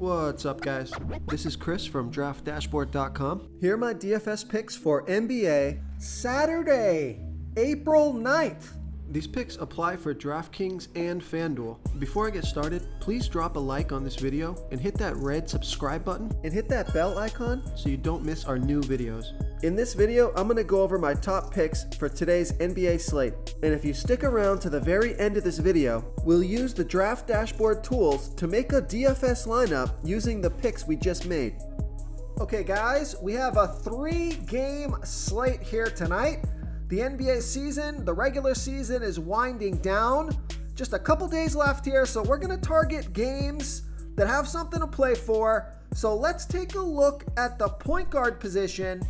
What's up, guys? This is Chris from DraftDashboard.com. Here are my DFS picks for NBA Saturday, April 9th. These picks apply for DraftKings and FanDuel. Before I get started, please drop a like on this video and hit that red subscribe button and hit that bell icon so you don't miss our new videos. In this video, I'm going to go over my top picks for today's NBA slate. And if you stick around to the very end of this video, we'll use the Draft Dashboard tools to make a DFS lineup using the picks we just made. Okay guys, we have a 3-game slate here tonight. The NBA season, the regular season is winding down. Just a couple days left here, so we're going to target games that have something to play for. So let's take a look at the point guard position.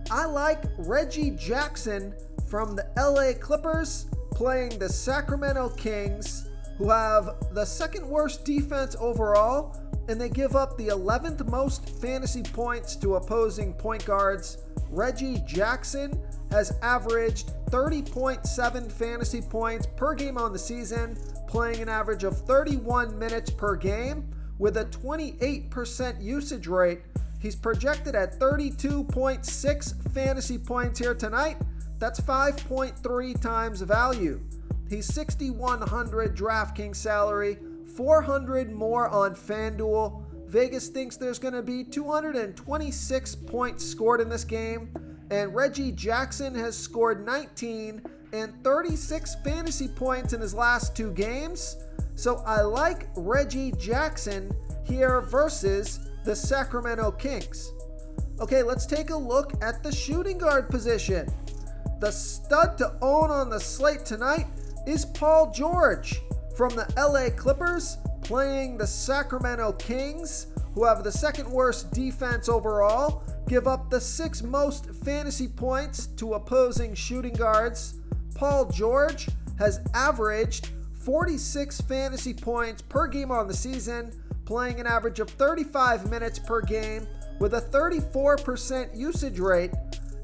I like Reggie Jackson from the LA Clippers playing the Sacramento Kings, who have the second worst defense overall, and they give up the 11th most fantasy points to opposing point guards. Reggie Jackson has averaged 30.7 fantasy points per game on the season, playing an average of 31 minutes per game with a 28% usage rate. He's projected at 32.6 fantasy points here tonight. That's 5.3 times value. He's 6,100 DraftKings salary, 400 more on FanDuel. Vegas thinks there's going to be 226 points scored in this game, and Reggie Jackson has scored 19 and 36 fantasy points in his last 2 games. So I like Reggie Jackson here versus the Sacramento Kings. Okay, let's take a look at the shooting guard position. The stud to own on the slate tonight is Paul George from the LA Clippers playing the Sacramento Kings, who have the second worst defense overall, give up the 6th most fantasy points to opposing shooting guards. Paul George has averaged 46 fantasy points per game on the season, playing an average of 35 minutes per game with a 34% usage rate.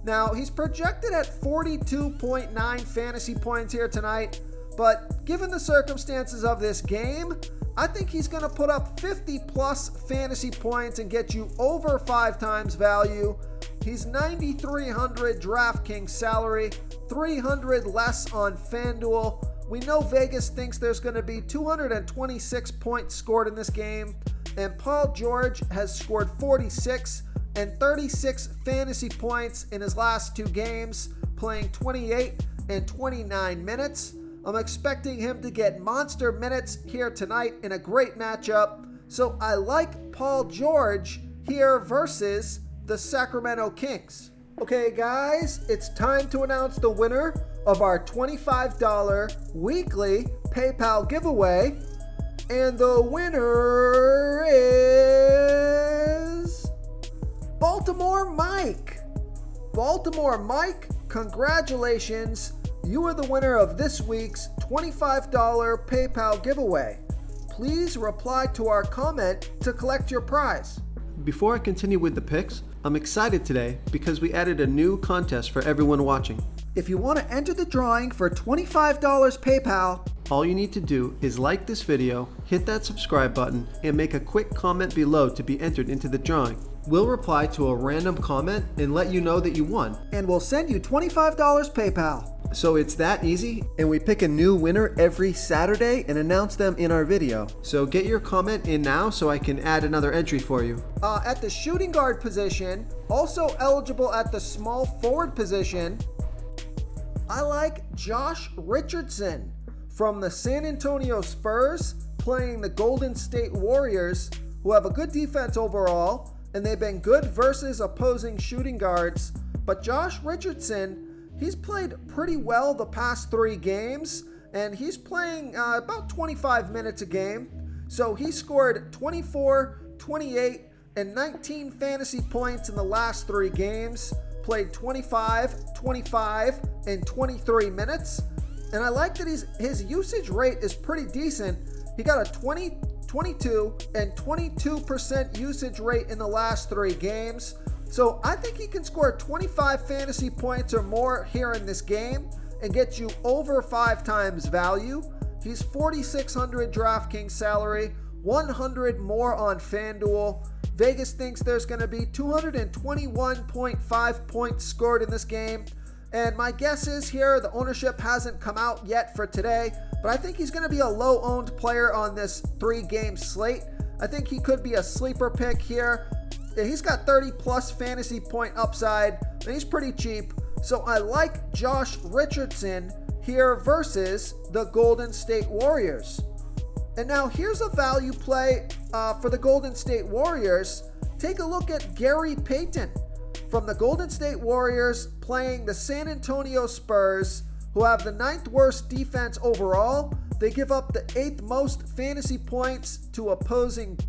Now, he's projected at 42.9 fantasy points here tonight, but given the circumstances of this game, I think he's going to put up 50 plus fantasy points and get you over 5 times value. He's 9,300 DraftKings salary, 300 less on FanDuel. We know Vegas thinks there's going to be 226 points scored in this game, and Paul George has scored 46 and 36 fantasy points in his last 2 games, playing 28 and 29 minutes. I'm expecting him to get monster minutes here tonight in a great matchup. So I like Paul George here versus the Sacramento Kings. Okay guys, it's time to announce the winner of our $25 weekly PayPal giveaway. And the winner is Baltimore Mike. Baltimore Mike, congratulations. You are the winner of this week's $25 PayPal giveaway. Please reply to our comment to collect your prize. Before I continue with the picks, I'm excited today because we added a new contest for everyone watching. If you want to enter the drawing for $25 PayPal, all you need to do is like this video, hit that subscribe button, and make a quick comment below to be entered into the drawing. We'll reply to a random comment and let you know that you won. And we'll send you $25 PayPal. So it's that easy, and we pick a new winner every Saturday and announce them in our video. So get your comment in now so I can add another entry for you. At the shooting guard position, also eligible at the small forward position, I like Josh Richardson from the San Antonio Spurs playing the Golden State Warriors, who have a good defense overall, and they've been good versus opposing shooting guards. But Josh Richardson, he's played pretty well the past 3 games, and he's playing about 25 minutes a game. So he scored 24, 28, and 19 fantasy points in the last 3 games, played 25, 25, and 23 minutes. And I like that his usage rate is pretty decent. He got a 20, 22, and 22% usage rate in the last 3 games. So I think he can score 25 fantasy points or more here in this game and get you over 5 times value. He's 4,600 DraftKings salary, 100 more on FanDuel. Vegas thinks there's going to be 221.5 points scored in this game. And my guess is here, the ownership hasn't come out yet for today, but I think he's going to be a low-owned player on this 3-game slate. I think he could be a sleeper pick here. He's got 30-plus fantasy point upside, and he's pretty cheap. So I like Josh Richardson here versus the Golden State Warriors. And now here's a value play for the Golden State Warriors. Take a look at Gary Payton from the Golden State Warriors playing the San Antonio Spurs, who have the 9th worst defense overall. They give up the 8th most fantasy points to opposing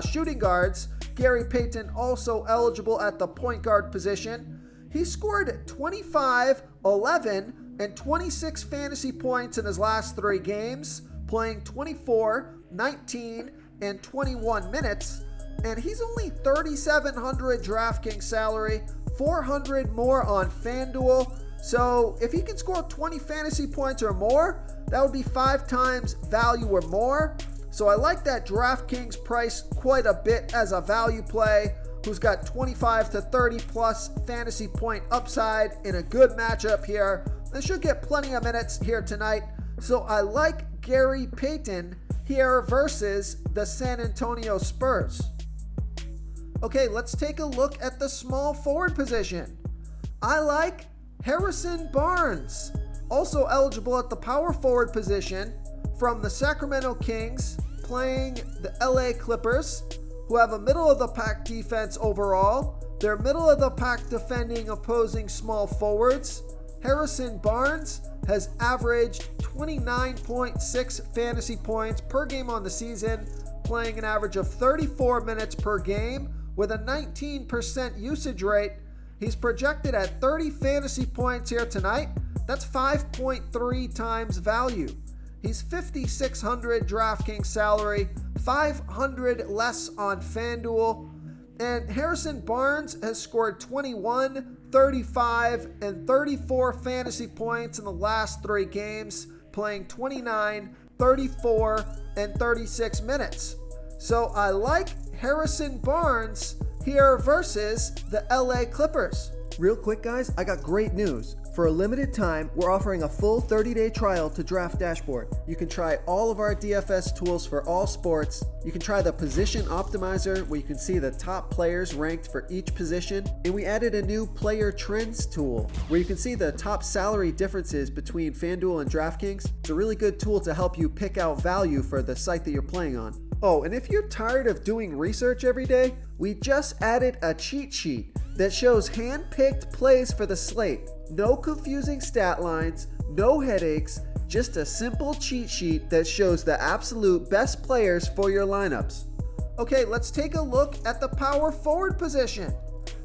shooting guards. Gary Payton also eligible at the point guard position. He scored 25, 11, and 26 fantasy points in his last 3 games, playing 24, 19, and 21 minutes. And he's only $3,700 DraftKings salary, $400 more on FanDuel. So if he can score 20 fantasy points or more, that would be 5 times value or more. So I like that DraftKings price quite a bit as a value play, who's got 25 to 30 plus fantasy point upside in a good matchup here. They should get plenty of minutes here tonight. So I like Gary Payton here versus the San Antonio Spurs. Okay, let's take a look at the small forward position. I like Harrison Barnes, also eligible at the power forward position from the Sacramento Kings, playing the LA Clippers, who have a middle-of-the-pack defense overall. They're middle-of-the-pack defending opposing small forwards. Harrison Barnes has averaged 29.6 fantasy points per game on the season, playing an average of 34 minutes per game with a 19% usage rate. He's projected at 30 fantasy points here tonight. That's 5.3 times value. He's $5,600 DraftKings salary, $500 less on FanDuel. And Harrison Barnes has scored 21, 35, and 34 fantasy points in the last 3 games, playing 29, 34, and 36 minutes. So I like Harrison Barnes here versus the LA Clippers. Real quick, guys, I got great news. For a limited time, we're offering a full 30-day trial to Draft Dashboard. You can try all of our DFS tools for all sports. You can try the Position Optimizer, where you can see the top players ranked for each position. And we added a new Player Trends tool, where you can see the top salary differences between FanDuel and DraftKings. It's a really good tool to help you pick out value for the site that you're playing on. Oh, and if you're tired of doing research every day, we just added a cheat sheet that shows hand-picked plays for the slate. No confusing stat lines, no headaches, just a simple cheat sheet that shows the absolute best players for your lineups. Okay, let's take a look at the power forward position.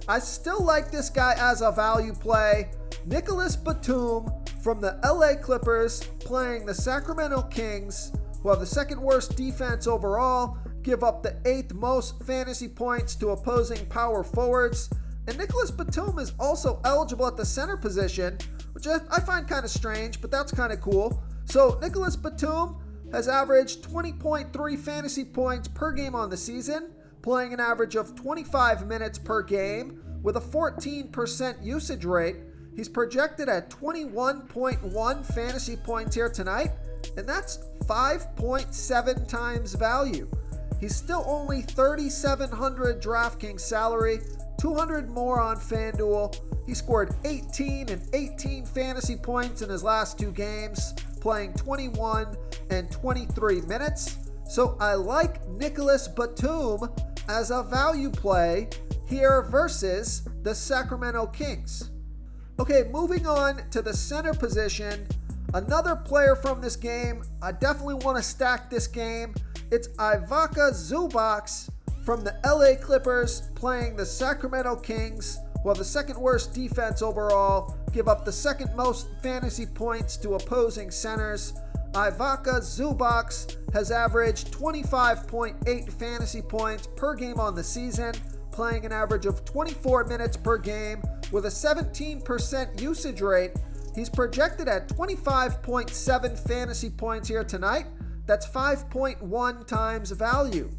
I still like this guy as a value play. Nicholas Batum from the LA Clippers playing the Sacramento Kings, who have the 2nd worst defense overall, give up the 8th most fantasy points to opposing power forwards. And Nicholas Batum is also eligible at the center position, which I find kind of strange, but that's kind of cool. So Nicholas Batum has averaged 20.3 fantasy points per game on the season, playing an average of 25 minutes per game with a 14% usage rate. He's projected at 21.1 fantasy points here tonight, and that's 5.7 times value. He's still only $3,700 DraftKings salary, $200 more on FanDuel. He scored 18 and 18 fantasy points in his last 2 games, playing 21 and 23 minutes. So I like Nicholas Batum as a value play here versus the Sacramento Kings. Okay, moving on to the center position. Another player from this game, I definitely want to stack this game. It's Ivica Zubac from the LA Clippers playing the Sacramento Kings, who have the 2nd worst defense overall, give up the 2nd most fantasy points to opposing centers. Ivica Zubac has averaged 25.8 fantasy points per game on the season, playing an average of 24 minutes per game with a 17% usage rate. He's projected at 25.7 fantasy points here tonight. That's 5.1 times value.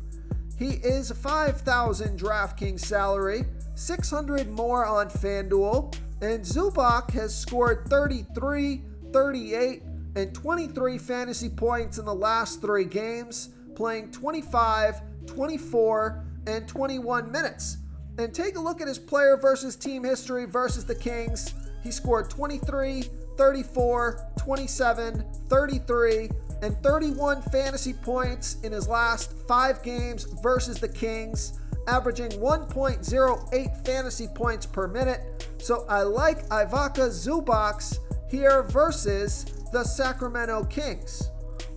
He is 5,000 DraftKings salary, 600 more on FanDuel, and Zubac has scored 33, 38, and 23 fantasy points in the last 3 games, playing 25, 24, and 21 minutes. And take a look at his player versus team history versus the Kings. He scored 23, 34, 27, 33, and 31 fantasy points in his last 5 games versus the Kings, averaging 1.08 fantasy points per minute. So I like Ivica Zubac here versus the Sacramento Kings.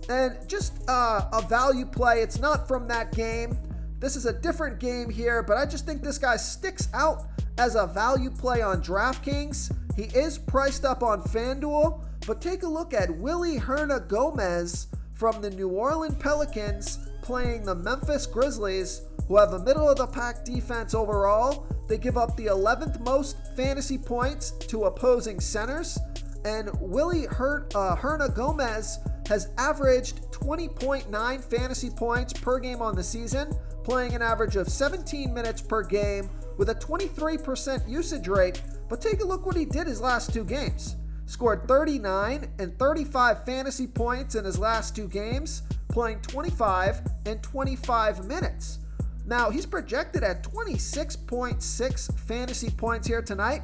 And just a value play. It's not from that game. This is a different game here, but I just think this guy sticks out as a value play on DraftKings. He is priced up on FanDuel, but take a look at Willy Hernangomez from the New Orleans Pelicans playing the Memphis Grizzlies, who have a middle-of-the-pack defense overall. They give up the 11th most fantasy points to opposing centers, and Willy Hernangomez has averaged 20.9 fantasy points per game on the season, playing an average of 17 minutes per game with a 23% usage rate. But take a look what he did his last 2 games. Scored 39 and 35 fantasy points in his last 2 games, playing 25 and 25 minutes. Now, he's projected at 26.6 fantasy points here tonight,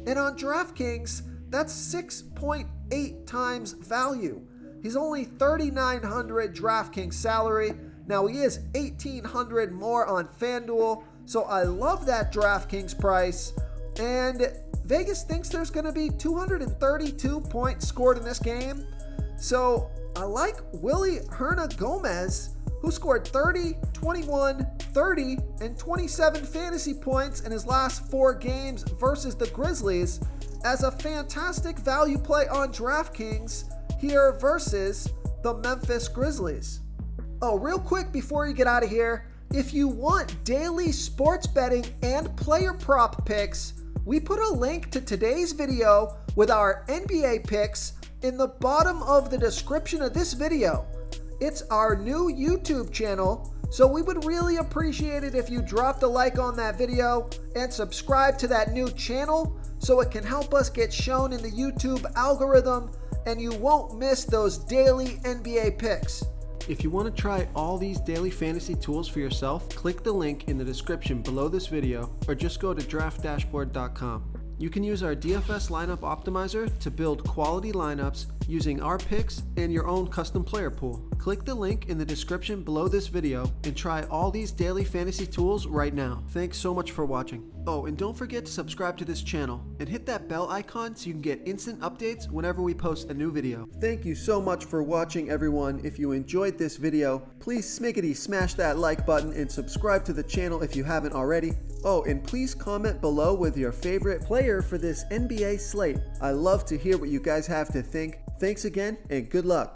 and on DraftKings, that's 6.8 times value. He's only 3,900 DraftKings salary. Now, he is 1,800 more on FanDuel, so I love that DraftKings price. And Vegas thinks there's going to be 232 points scored in this game. So I like Willy Hernangomez, who scored 30, 21, 30, and 27 fantasy points in his last 4 games versus the Grizzlies, as a fantastic value play on DraftKings here versus the Memphis Grizzlies. Oh, real quick before you get out of here, if you want daily sports betting and player prop picks, we put a link to today's video with our NBA picks in the bottom of the description of this video. It's our new YouTube channel, so we would really appreciate it if you dropped a like on that video and subscribe to that new channel so it can help us get shown in the YouTube algorithm and you won't miss those daily NBA picks. If you want to try all these daily fantasy tools for yourself, click the link in the description below this video or just go to draftdashboard.com. You can use our DFS lineup optimizer to build quality lineups using our picks and your own custom player pool. Click the link in the description below this video and try all these daily fantasy tools right now. Thanks so much for watching. Oh, and don't forget to subscribe to this channel and hit that bell icon so you can get instant updates whenever we post a new video. Thank you so much for watching, everyone. If you enjoyed this video, please smiggity smash that like button and subscribe to the channel if you haven't already. Oh, and please comment below with your favorite player for this NBA slate. I love to hear what you guys have to think. Thanks again, and good luck.